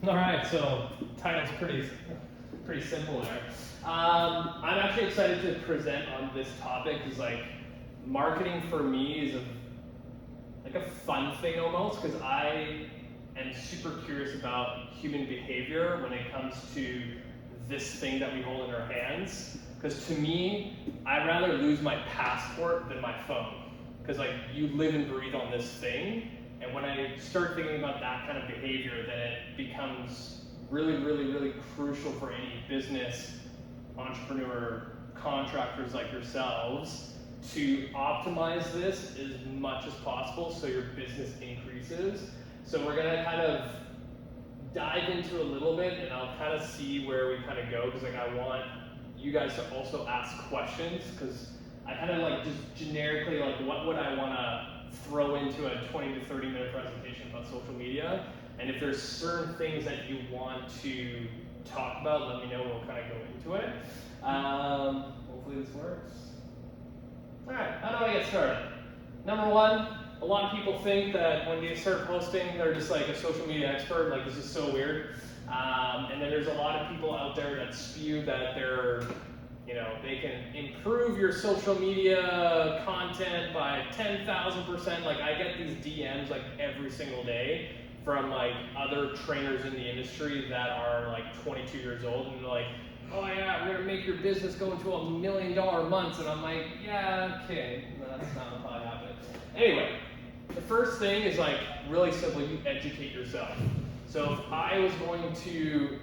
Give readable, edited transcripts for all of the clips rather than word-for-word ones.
All right, so title's pretty simple there. I'm actually excited to present on this topic because like marketing for me is like a fun thing almost because I am super curious about human behavior when it comes to this thing that we hold in our hands. Because to me, I'd rather lose my passport than my phone. Because like you live and breathe on this thing. And when I start thinking about that kind of behavior, then it becomes really crucial for any business, entrepreneur, contractors like yourselves to optimize this as much as possible so your business increases. So we're gonna kind of dive into a little bit and I'll kind of see where we kind of go because like I want you guys to also ask questions because I kind of like just generically like what would I want to throw into a 20 to 30 minute presentation about social media, and if there's certain things that you want to talk about, let me know and we'll kind of go into it. Hopefully this works. All right, how do I get started? Number one, a lot of people think that when they start posting, they're just like a social media expert, like this is so weird. And then there's a lot of people out there that spew that they're, they can improve your social media content by 10,000%. Like I get these DMs like every single day from like other trainers in the industry that are like 22 years old and they're like, oh yeah, we're gonna make your business go into $1 million months. And I'm like, yeah, okay, that's not how it happened. Anyway, the first thing is like really simple, you educate yourself. So if I was going to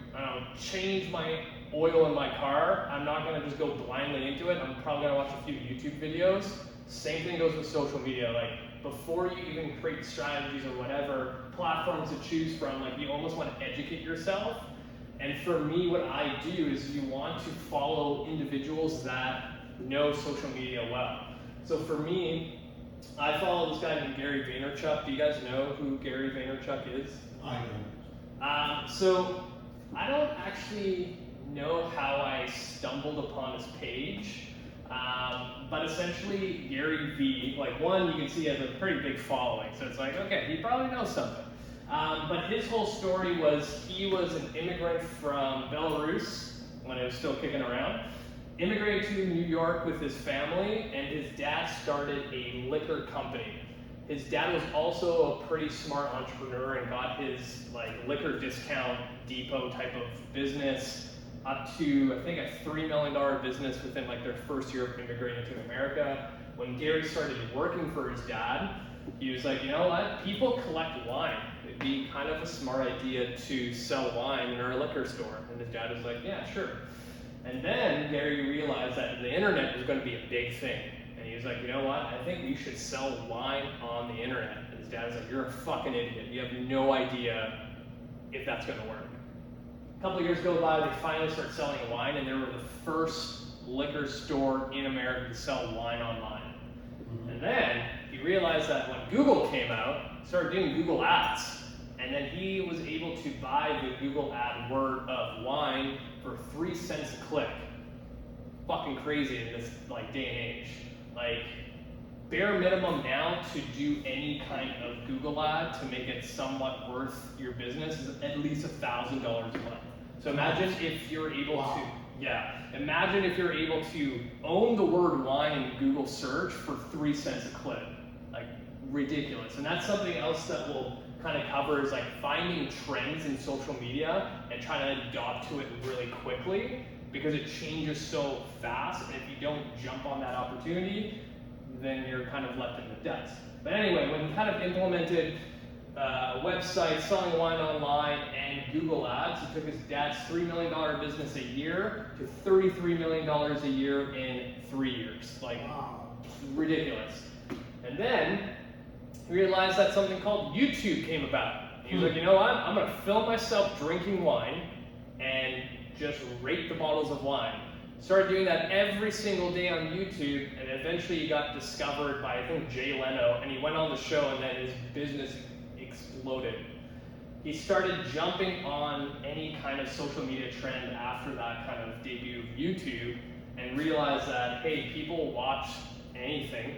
change my oil in my car, I'm not gonna just go blindly into it. I'm probably gonna watch a few YouTube videos. Same thing goes with social media. Like before you even create strategies or whatever platforms to choose from, like you almost want to educate yourself. And for me, what I do is you want to follow individuals that know social media well. So for me, I follow this guy named Gary Vaynerchuk. Do you guys know who Gary Vaynerchuk is? I don't. So I don't actually know how I stumbled upon his page, but essentially Gary V, like one, you can see he has a pretty big following, so it's like, okay, he probably knows something. But his whole story was he was an immigrant from Belarus when it was still kicking around, immigrated to New York with his family, and his dad started a liquor company. His dad was also a pretty smart entrepreneur and got his like liquor discount depot type of business up to, I think, a $3 million business within like their first year of immigrating to America. When Gary started working for his dad, he was like, you know what, people collect wine. It'd be kind of a smart idea to sell wine in our liquor store. And his dad was like, yeah, sure. And then Gary realized that the internet was going to be a big thing. And he was like, you know what, I think we should sell wine on the internet. And his dad was like, you're a fucking idiot. You have no idea if that's going to work. A couple of years go by, they finally start selling wine, and they were the first liquor store in America to sell wine online. Mm-hmm. And then he realized that when Google came out, started doing Google Ads, and then he was able to buy the Google ad word of wine for 3 cents a click. Fucking crazy in this like day and age. Like bare minimum now to do any kind of Google ad to make it somewhat worth your business is at least $1,000 a month. So imagine if you're able to, imagine if you're able to own the word wine in Google search for 3 cents a click. Like ridiculous. And that's something else that we'll kind of cover is like finding trends in social media and trying to adopt to it really quickly because it changes so fast. And if you don't jump on that opportunity, then you're kind of left in the dust. But anyway, when he kind of implemented a website, selling wine online, and Google Ads, he took his dad's $3 million business a year to $33 million a year in 3 years. Like, wow. Ridiculous. And then he realized that something called YouTube came about. He was like, you know what? I'm going to film myself drinking wine and just rate the bottles of wine. Started doing that every single day on YouTube, and eventually he got discovered by, I think, Jay Leno, and he went on the show, and then his business exploded. He started jumping on any kind of social media trend after that kind of debut of YouTube, and realized that, hey, people watch anything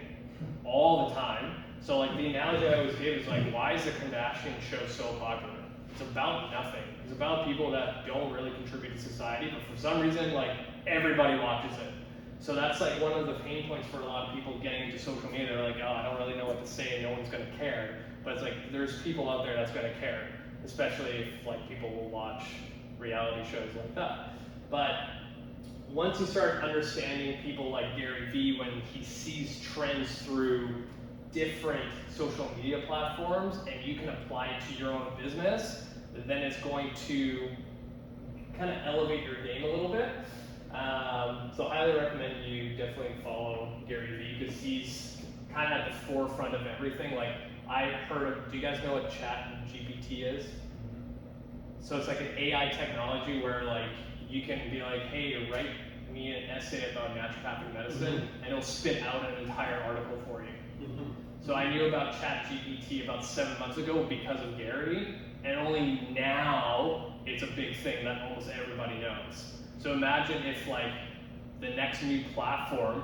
all the time. So like the analogy I always give is like, why is the Kardashian show so popular? It's it's about nothing. It's about people that don't really contribute to society, but for some reason, like, everybody watches it. So that's like one of the pain points for a lot of people getting into social media. They're like, oh, I don't really know what to say, no one's gonna care. But it's like, there's people out there that's gonna care, especially if like people will watch reality shows like that. But once you start understanding people like Gary Vee, when he sees trends through different social media platforms and you can apply it to your own business, then it's going to kind of elevate your game a little bit. So I highly recommend you definitely follow Gary Vee because he's kind of at the forefront of everything. Like I heard of, do you guys know what ChatGPT is? So it's like an AI technology where like you can be like, hey, write me an essay about naturopathic medicine, and it'll spit out an entire article for you. So I knew about ChatGPT about 7 months ago because of Gary, and only now it's a big thing that almost everybody knows. So imagine if like the next new platform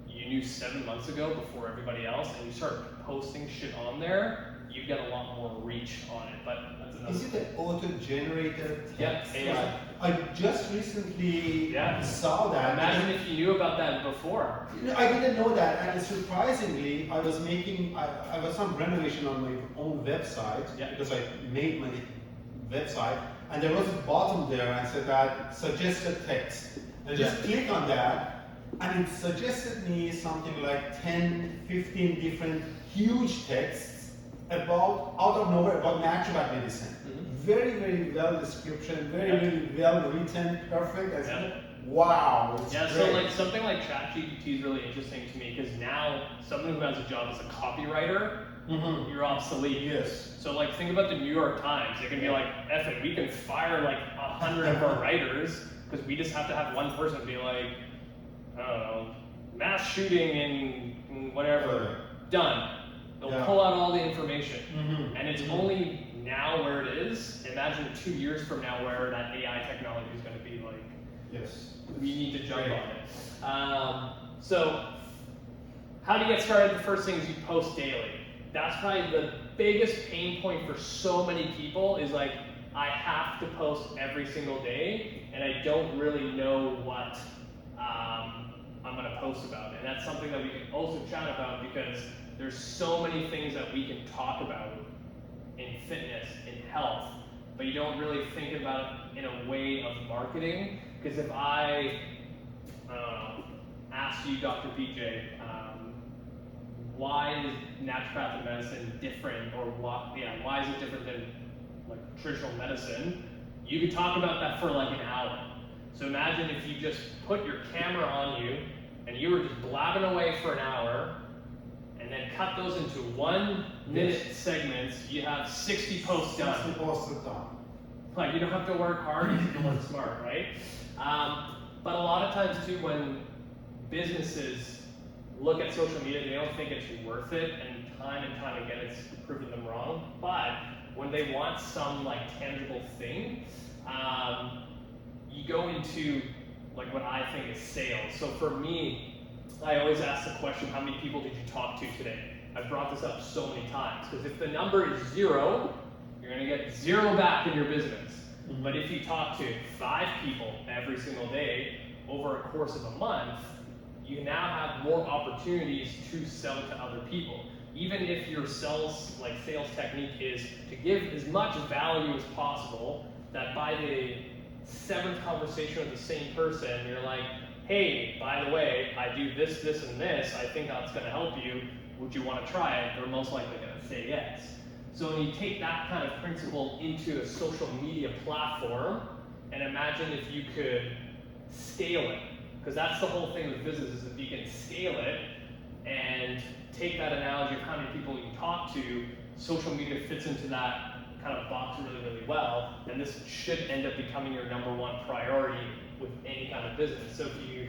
you knew 7 months ago before everybody else, and you start posting shit on there, you get a lot more reach on it. But that's another. Is it an auto-generated text? Yeah, AI. I just recently saw that. Imagine if you knew about that before. I didn't know that, and surprisingly, I was some renovation on my own website because I made my website, and there was a button there and said that suggested text. I just click on that, and it suggested me something like 10, 15 different huge texts about, out of nowhere, about natural medicine. Very, very well description, very well written, perfect. I said, wow, it's great. So like something like ChatGPT is really interesting to me because now someone who has a job as a copywriter, you're obsolete. Yes. So like think about the New York Times. They can be like, F it, we can fire like 100 of our writers because we just have to have one person be like, I don't know, mass shooting in whatever, done. They'll pull out all the information. And it's only now where it is. Imagine 2 years from now where that AI technology is going to be like. Yes. We need to jump on it. So how do you get started? The first thing is you post daily. That's probably the biggest pain point for so many people is like, I have to post every single day and I don't really know what I'm going to post about. And that's something that we can also chat about because there's so many things that we can talk about in fitness, in health, but you don't really think about it in a way of marketing. Because if I ask you, Dr. BJ, why is naturopathic medicine different, or why is it different than like traditional medicine? You could talk about that for like an hour. So imagine if you just put your camera on you and you were just blabbing away for an hour, and then cut those into 1 minute segments. You have 60 posts done. 60 posts done. Like you don't have to work hard, you have to work smart, right? But a lot of times too, when businesses look at social media, they don't think it's worth it, and time again, it's proven them wrong. But when they want some like tangible thing, you go into like what I think is sales. So for me, I always ask the question, how many people did you talk to today? I've brought this up so many times, because if the number is 0, you're gonna get 0 back in your business. But if you talk to 5 people every single day over a course of a month, you now have more opportunities to sell to other people. Even if your sales technique is to give as much value as possible, that by the 7th conversation with the same person, you're like, hey, by the way, I do this, this, and this. I think that's going to help you. Would you want to try it? They're most likely going to say yes. So when you take that kind of principle into a social media platform, and imagine if you could scale it, because that's the whole thing with business, is if you can scale it and take that analogy of how many people you talk to, social media fits into that kind of box really, really well, and this should end up becoming your #1 priority with any kind of business. So if you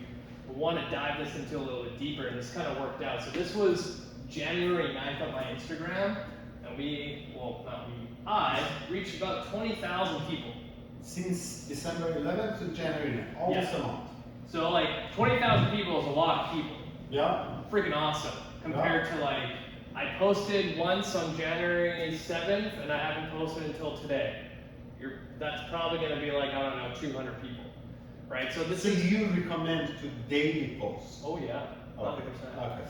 want to dive this into a little bit deeper, and this kind of worked out. So this was January 9th on my Instagram, and I reached about 20,000 people. Since December 11th to January 9th, almost a month. So like 20,000 people is a lot of people. Yeah. Freaking awesome. Compared to like, I posted once on January 7th, and I haven't posted until today. that's probably going to be like, I don't know, 200 people, right? So this So is, you recommend to daily posts? oh yeah, 100%. Okay.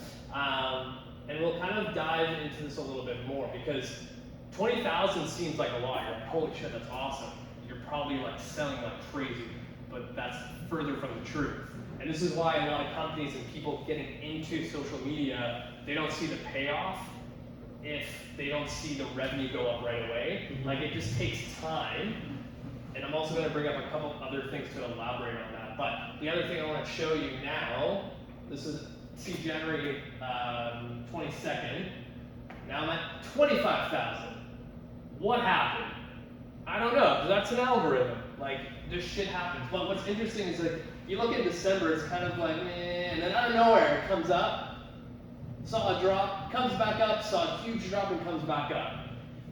And we'll kind of dive into this a little bit more because 20,000 seems like a lot. You're like, holy shit, that's awesome. You're probably like selling like crazy, but that's further from the truth. And this is why a lot of companies and people getting into social media, they don't see the payoff if they don't see the revenue go up right away. Mm-hmm. Like it just takes time. And I'm also going to bring up a couple other things to elaborate on that. But the other thing I want to show you now, this is January 22nd. Now I'm at 25,000. What happened? I don't know. That's an algorithm. Like this shit happens. But what's interesting is like you look in December, it's kind of like meh, and then out of nowhere it comes up, saw a drop, comes back up, saw a huge drop, and comes back up.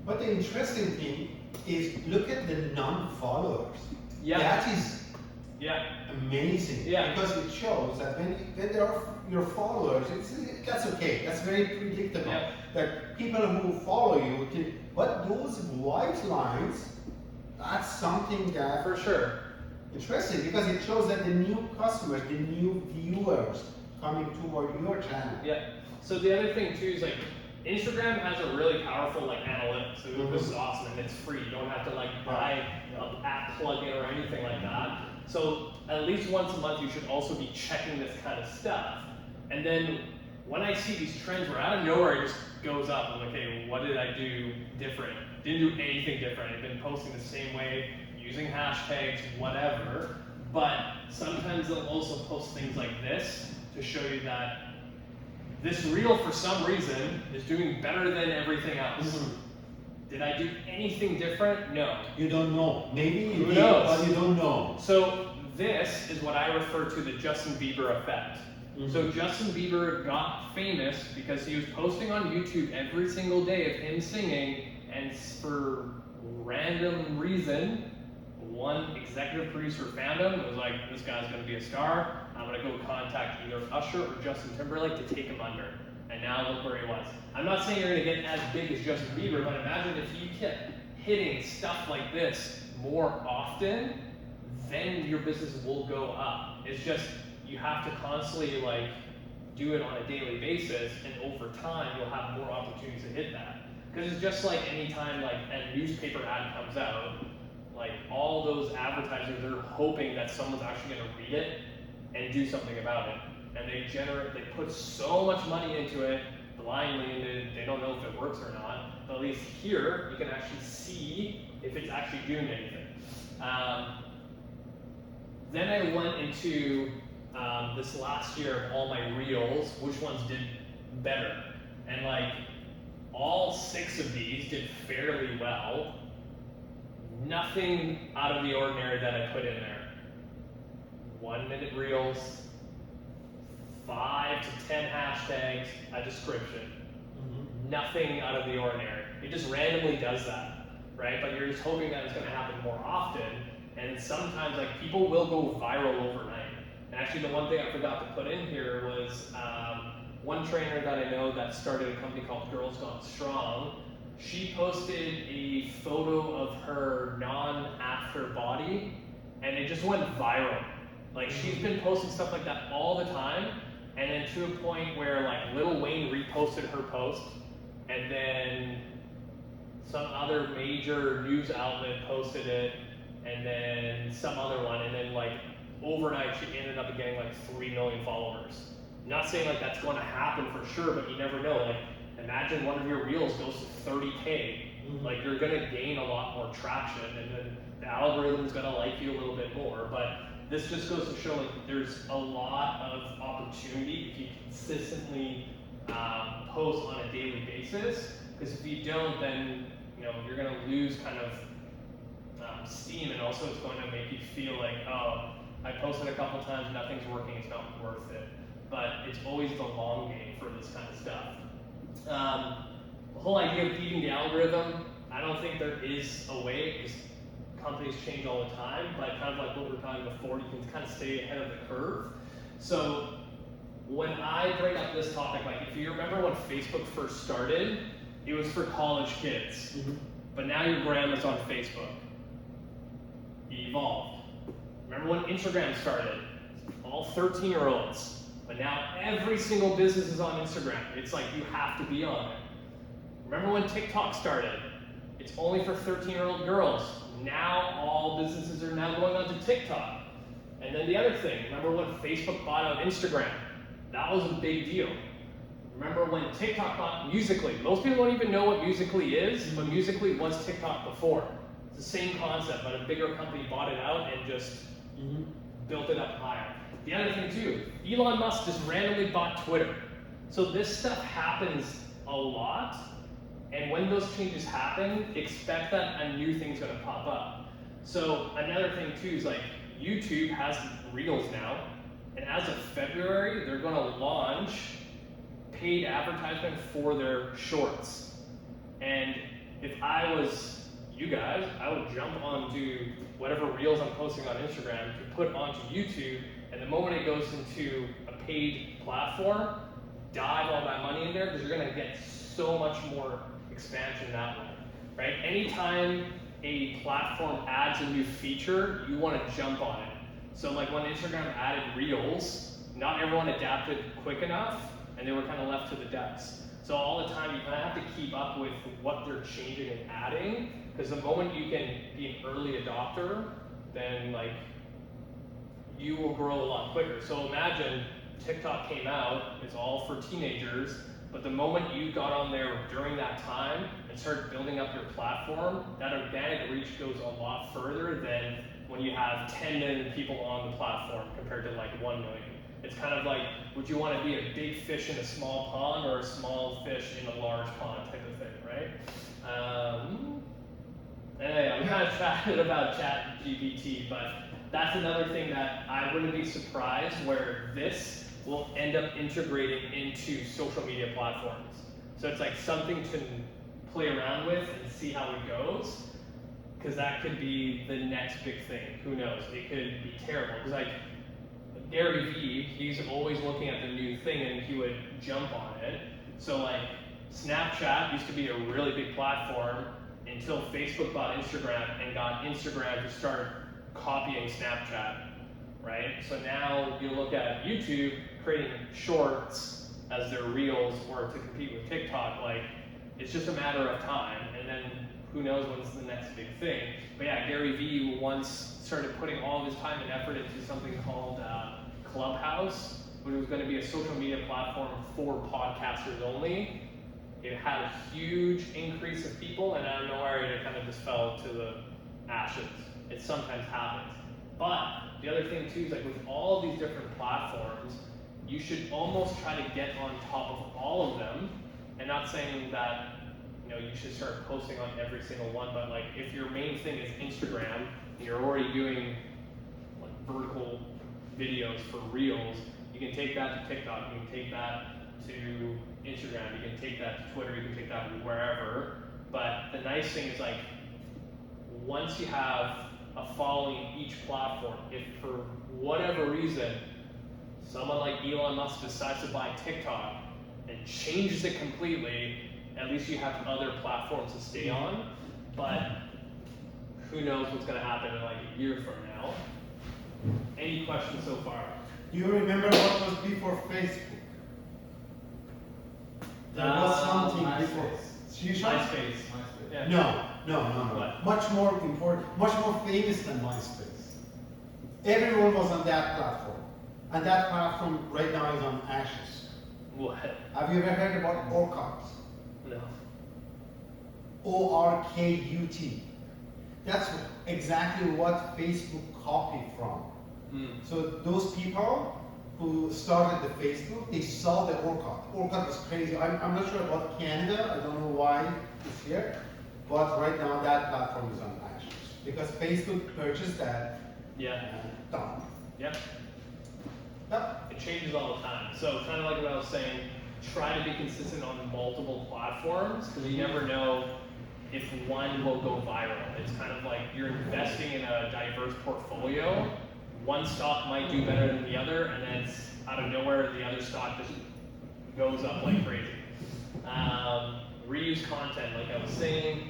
But the interesting thing is look at the non-followers. Yeah. That is Yeah. amazing. Yeah. Because it shows that when there are your followers, that's okay. That's very predictable. Yeah. That people who follow you, but those white lines, that's something that For sure. interesting because it shows that the new customers, the new viewers coming toward your channel. Yeah. So the other thing too is like Instagram has a really powerful like analytics. So this is awesome and it's free. You don't have to like buy an app plugin or anything like that. So at least once a month you should also be checking this kind of stuff. And then when I see these trends where out of nowhere it just goes up, I'm like, okay, what did I do different? Didn't do anything different. I've been posting the same way, using hashtags, whatever. But sometimes they'll also post things like this to show you that this reel, for some reason, is doing better than everything else. Did I do anything different? No. You don't know. Maybe you Who did, knows? but you don't know. So this is what I refer to the Justin Bieber effect. So Justin Bieber got famous because he was posting on YouTube every single day of him singing, and for random reason, one executive producer found him and was like, this guy's gonna be a star. I'm gonna go contact either Usher or Justin Timberlake to take him under. And now look where he was. I'm not saying you're gonna get as big as Justin Bieber, but imagine if you kept hitting stuff like this more often, then your business will go up. It's just, you have to constantly like do it on a daily basis, and over time you'll have more opportunities to hit that. Because it's just like any time like a newspaper ad comes out, like all those advertisers are hoping that someone's actually going to read it and do something about it. And they put so much money into it blindly, and they don't know if it works or not. But at least here you can actually see if it's actually doing anything. Then I went into this last year of all my reels, which ones did better. And like all 6 of these did fairly well. Nothing out of the ordinary that I put in there. 1-minute reels, 5 to 10 hashtags, a description. Nothing out of the ordinary. It just randomly does that, right? But you're just hoping that it's going to happen more often. And sometimes like people will go viral overnight. And actually the one thing I forgot to put in here was one trainer that I know that started a company called Girls Gone Strong. She posted a photo of her non-after body and it just went viral. Like she's been posting stuff like that all the time, and then to a point where like Lil Wayne reposted her post, and then some other major news outlet posted it, and then some other one, and then like overnight she ended up getting like 3 million followers. Not saying like that's going to happen for sure, but you never know. Like imagine one of your reels goes to 30K. Like you're gonna gain a lot more traction, and then the algorithm's gonna like you a little bit more. But this just goes to show like there's a lot of opportunity if you consistently post on a daily basis. Because if you don't, then you're gonna lose kind of steam, and also it's going to make you feel like, oh, I posted a couple times, nothing's working, it's not worth it. But it's always the long game for this kind of stuff. The whole idea of beating the algorithm, I don't think there is a way, because companies change all the time, but kind of like what we were talking before, you can kind of stay ahead of the curve. So when I bring up this topic, like if you remember when Facebook first started, it was for college kids. But now your grandma's on Facebook. evolved. Remember when Instagram started? All 13-year-olds. But now every single business is on Instagram. It's like you have to be on it. Remember when TikTok started? It's only for 13-year-old girls. Now all businesses are now going on to TikTok. And then the other thing, remember when Facebook bought out Instagram? That was a big deal. Remember when TikTok bought Musical.ly? Most people don't even know what Musical.ly is, but Musical.ly was TikTok before. It's the same concept, but a bigger company bought it out and just built it up higher. The other thing too, Elon Musk just randomly bought Twitter. So this stuff happens a lot, and when those changes happen, expect that a new thing's gonna pop up. So another thing too is like YouTube has Reels now, and as of February, they're gonna launch paid advertisement for their shorts. And if I was you guys, I would jump onto whatever Reels I'm posting on Instagram to put onto YouTube, and the moment it goes into a paid platform, dive all that money in there because you're gonna get so much more expansion that way, right? Anytime a platform adds a new feature, you wanna jump on it. So like when Instagram added Reels, not everyone adapted quick enough, and they were kind of left to the depths. So all the time you kind of have to keep up with what they're changing and adding, because the moment you can be an early adopter, then like you will grow a lot quicker. So imagine TikTok came out, it's all for teenagers, but the moment you got on there during that time and started building up your platform, that organic reach goes a lot further than when you have 10 million people on the platform compared to like 1 million. It's kind of like, would you want to be a big fish in a small pond or a small fish in a large pond type of thing, right? Anyway, I'm kind of chatting about ChatGPT, but that's another thing that I wouldn't be surprised where this will end up integrating into social media platforms. So it's like something to play around with and see how it goes, because that could be the next big thing. Who knows? It could be terrible. Because like Gary Vee, he's always looking at the new thing and he would jump on it. So like Snapchat used to be a really big platform until Facebook bought Instagram and got Instagram to start copying Snapchat, right? So now you look at YouTube creating shorts as their reels or to compete with TikTok, like it's just a matter of time, and then who knows when's the next big thing. But yeah, Gary Vee once started putting all of his time and effort into something called Clubhouse, which was going to be a social media platform for podcasters only. It had a huge increase of people, and out of nowhere it kind of just fell to the ashes. It sometimes happens. But the other thing too is like with all of these different platforms, you should almost try to get on top of all of them, and not saying that you should start posting on every single one, but like if your main thing is Instagram and you're already doing like vertical videos for Reels, you can take that to TikTok, you can take that to Instagram, you can take that to Twitter, you can take that wherever. But the nice thing is like once you have a following in each platform, if for whatever reason someone like Elon Musk decides to buy TikTok and changes it completely, at least you have other platforms to stay on. But who knows what's going to happen in like a year from now. Any questions so far? Do you remember what was before Facebook? There was something before. MySpace. Yeah. No. What? Much more important, much more famous than MySpace. Everyone was on that platform. And that platform right now is on ashes. What? Have you ever heard about Orkut? No. O-R-K-U-T. That's exactly what Facebook copied from. So those people who started the Facebook, they saw the Orkut. Orkut was crazy. I'm not sure about Canada. I don't know why it's here. But right now that platform is on ashes. Because Facebook purchased that. Yeah. Done. Yep. Yep. It changes all the time. So kind of like what I was saying, try to be consistent on multiple platforms, because you never know if one will go viral. It's kind of like you're investing in a diverse portfolio. One stock might do better than the other, and then it's out of nowhere the other stock just goes up like crazy. Reuse content, like I was saying,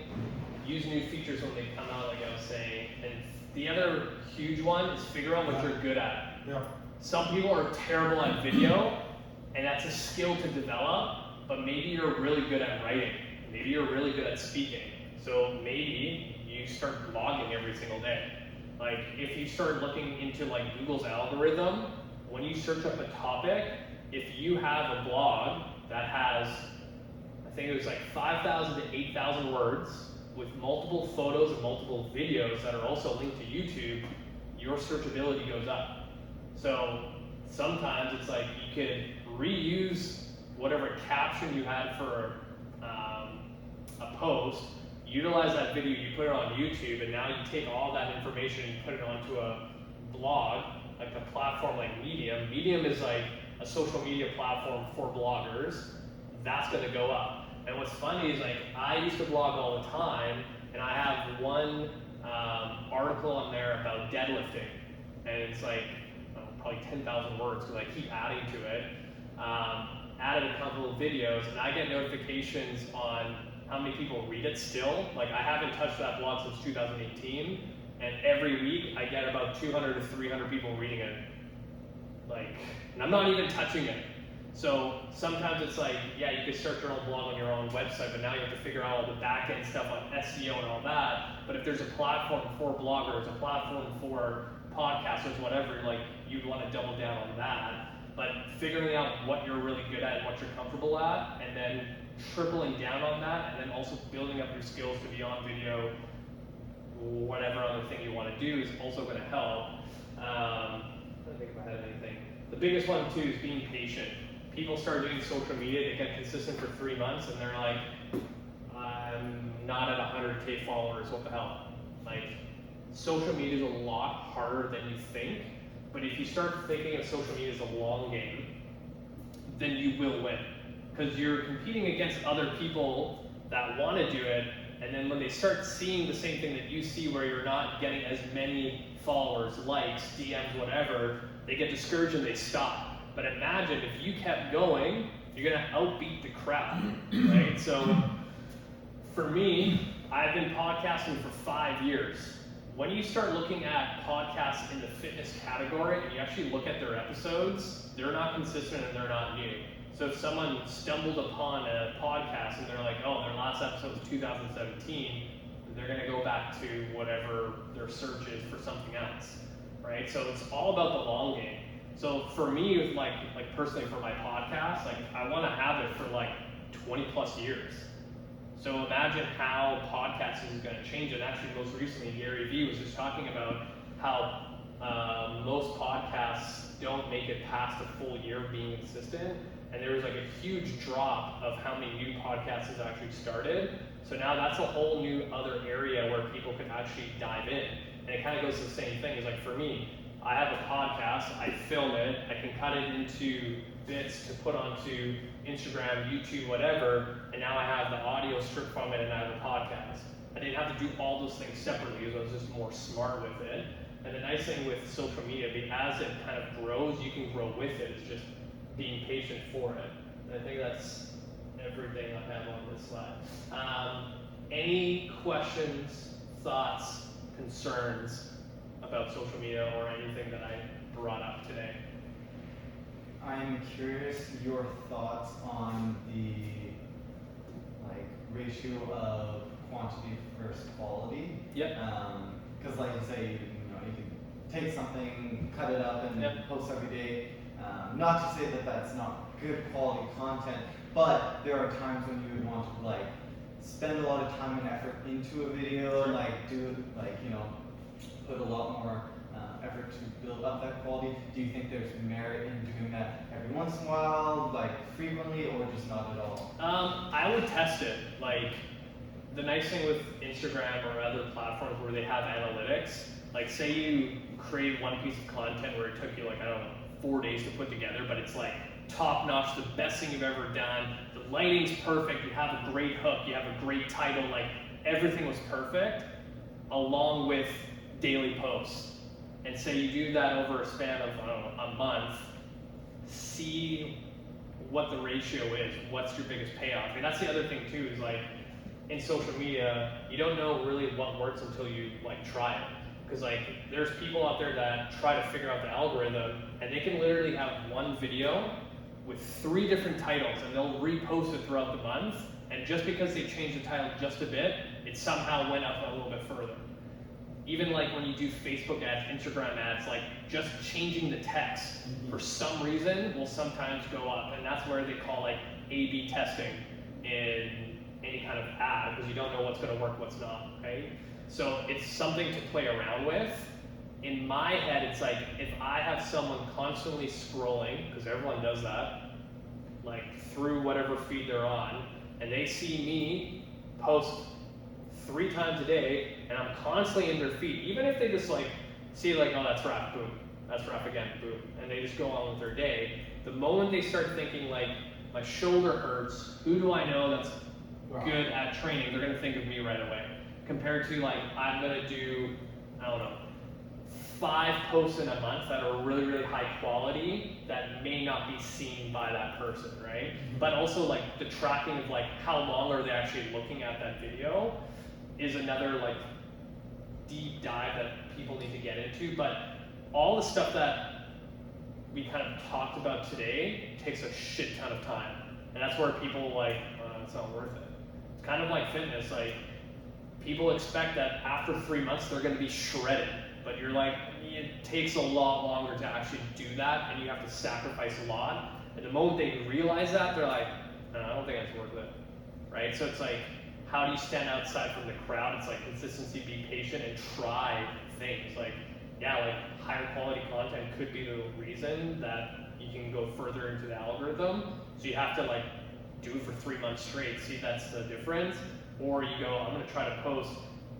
use new features when they come out, like I was saying, and The other huge one is figure out what you're good at. Yeah. Some people are terrible at video, and that's a skill to develop, but maybe you're really good at writing. Maybe you're really good at speaking. So maybe you start blogging every single day. Like if you start looking into like Google's algorithm, when you search up a topic, if you have a blog that has, I think it was like 5,000 to 8,000 words with multiple photos and multiple videos that are also linked to YouTube, your searchability goes up. So sometimes it's like you could reuse whatever caption you had for a post, utilize that video, you put it on YouTube, and now you take all that information and put it onto a blog, like a platform like Medium. Medium is like a social media platform for bloggers. That's going to go up. And what's funny is like I used to blog all the time, and I have one article on there about deadlifting, and it's like probably 10,000 words because I keep adding to it. Added a couple of videos, and I get notifications on how many people read it still. Like I haven't touched that blog since 2018, and every week I get about 200 to 300 people reading it. Like, and I'm not even touching it. So sometimes it's like, yeah, you could start your own blog on your own website, but now you have to figure out all the back end stuff on SEO and all that. But if there's a platform for bloggers, a platform for podcasters, whatever, like you'd want to double down on that. But figuring out what you're really good at and what you're comfortable at, and then tripling down on that, and then also building up your skills to be on video, whatever other thing you want to do is also going to help. I don't think if I had anything. The biggest one too is being patient. People start doing social media, they get consistent for 3 months, and they're like, I'm not at 100K followers, what the hell? Like, social media is a lot harder than you think, but if you start thinking of social media as a long game, then you will win. Because you're competing against other people that want to do it, and then when they start seeing the same thing that you see where you're not getting as many followers, likes, DMs, whatever, they get discouraged and they stop. But imagine if you kept going, you're gonna outbeat the crowd, right? So for me, I've been podcasting for 5 years. When you start looking at podcasts in the fitness category and you actually look at their episodes, they're not consistent and they're not new. So if someone stumbled upon a podcast and they're like, oh, their last episode was 2017, they're gonna go back to whatever their search is for something else, right? So it's all about the long game. So for me, like personally for my podcast, like I want to have it for like 20 plus years. So imagine how podcasting is going to change. And actually, most recently, Gary Vee was just talking about how most podcasts don't make it past a full year of being consistent. And there was like a huge drop of how many new podcasts has actually started. So now that's a whole new other area where people can actually dive in. And it kind of goes to the same thing. It's like for me, I have a podcast, I film it, I can cut it into bits to put onto Instagram, YouTube, whatever, and now I have the audio strip from it and I have a podcast. I didn't have to do all those things separately because I was just more smart with it. And the nice thing with social media, as it kind of grows, you can grow with it. It's just being patient for it. And I think that's everything I have on this slide. Any questions, thoughts, concerns about social media or anything that I brought up today? I'm curious your thoughts on the ratio of quantity versus quality. Yep. Because like you say, you can take something, cut it up, and Yep. post every day. Not to say that that's not good quality content, but there are times when you would want to spend a lot of time and effort into a video, Sure. put a lot more effort to build up that quality. Do you think there's merit in doing that every once in a while, frequently, or just not at all? I would test it. The nice thing with Instagram or other platforms where they have analytics, say you create one piece of content where it took you 4 days to put together, but it's top notch, the best thing you've ever done. The lighting's perfect, you have a great hook, you have a great title, everything was perfect, along with daily posts. And say you do that over a span of, a month, see what the ratio is, what's your biggest payoff. And that's the other thing too, is in social media, you don't know really what works until you try it. Because like there's people out there that try to figure out the algorithm, and they can literally have one video with 3 different titles, and they'll repost it throughout the month, and just because they changed the title just a bit, it somehow went up a little bit further. Even like when you do Facebook ads, Instagram ads, like just changing the text for some reason will sometimes go up, and that's where they call like A/B testing in any kind of ad, because you don't know what's going to work, what's not, right? So it's something to play around with. In my head, it's like if I have someone constantly scrolling, because everyone does that, like through whatever feed they're on, and they see me post 3 times a day, and I'm constantly in their feed, even if they just like see like, oh, that's Raph, boom, that's Raph again, boom, and they just go on with their day, the moment they start thinking like, my shoulder hurts, who do I know that's good at training, they're gonna think of me right away. Compared to like, I'm gonna do, I don't know, 5 posts in a month that are really, really high quality that may not be seen by that person, right? But also like the tracking of like how long are they actually looking at that video is another like deep dive that people need to get into. But all the stuff that we kind of talked about today takes a shit ton of time. And that's where people like, it's not worth it. It's kind of like fitness, like people expect that after 3 months they're gonna be shredded. But you're like, it takes a lot longer to actually do that, and you have to sacrifice a lot. And the moment they realize that, they're like, no, I don't think it's worth it, right? So it's like, how do you stand outside from the crowd? It's like consistency, be patient, and try things. Like, yeah, like higher quality content could be the reason that you can go further into the algorithm. So you have to like do it for 3 months straight, see if that's the difference. Or you go, I'm gonna try to post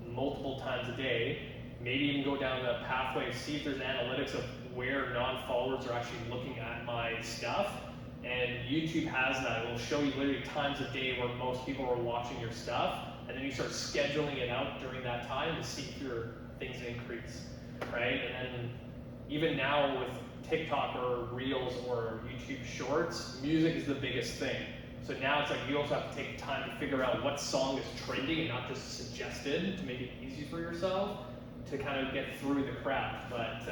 multiple times a day, maybe even go down the pathway, see if there's analytics of where non-followers are actually looking at my stuff. And YouTube has that. It will show you literally times a day where most people are watching your stuff. And then you start scheduling it out during that time to see if your things increase, right? And then even now with TikTok or Reels or YouTube Shorts, music is the biggest thing. So now it's like you also have to take time to figure out what song is trending and not just suggested to make it easy for yourself to kind of get through the crowd. But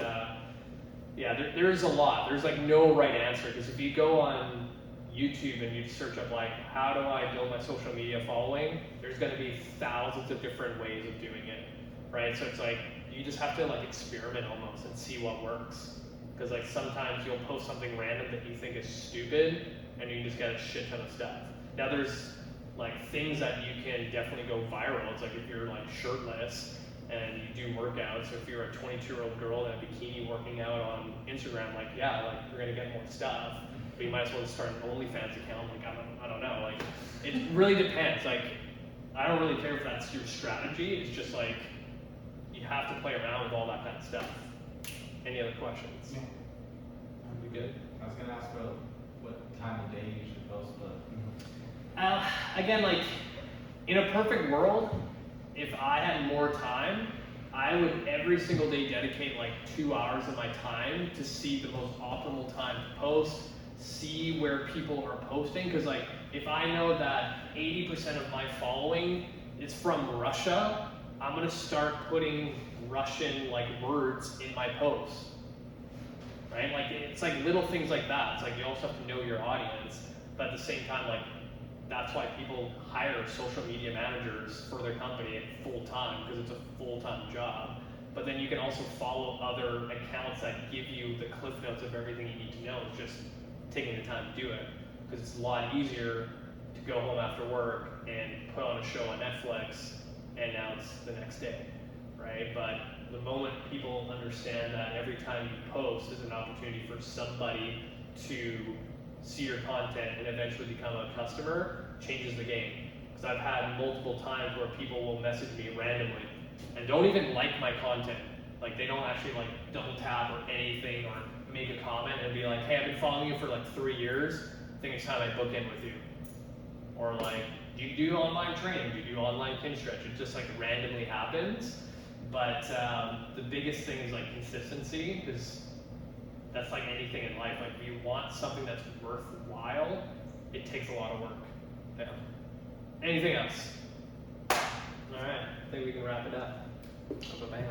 yeah, there's a lot. There's like no right answer, because if you go on YouTube and you search up like, how do I build my social media following, there's gonna be thousands of different ways of doing it, right? So it's like, you just have to like experiment almost and see what works. Because like sometimes you'll post something random that you think is stupid, and you just get a shit ton of stuff. Now there's like things that you can definitely go viral. It's like if you're like shirtless and you do workouts, or if you're a 22-year-old girl in a bikini working out on Instagram, like yeah, like you're gonna get more stuff. But you might as well start an OnlyFans account. Like I don't know. Like it really depends. Like I don't really care if that's your strategy. It's just like you have to play around with all that kind of stuff. Any other questions? Yeah. We good? I was gonna ask what time of day you should post, but Again, like in a perfect world, if I had more time, I would every single day dedicate like 2 hours of my time to see the most optimal time to post, see where people are posting. Because like if I know that 80% of my following is from Russia, I'm gonna start putting Russian like words in my posts, right? Like it's like little things like that. It's like you also have to know your audience, but at the same time, like that's why people hire social media managers for their company full time, because it's a full-time job. But then you can also follow other accounts that give you the cliff notes of everything you need to know, just taking the time to do it. Because it's a lot easier to go home after work and put on a show on Netflix, and now it's the next day, right? But the moment people understand that every time you post is an opportunity for somebody to see your content and eventually become a customer, changes the game. Because I've had multiple times where people will message me randomly and don't even like my content. Like they don't actually like double tap or anything or make a comment and be like, hey, I've been following you for like 3 years. I think it's time I book in with you. Or like, do you do online training? Do you do online Kinstretch? It just like randomly happens. But the biggest thing is like consistency, because that's like anything in life. Like if you want something that's worthwhile, it takes a lot of work. Yeah. Anything else? All right, I think we can wrap it up. Bye-bye.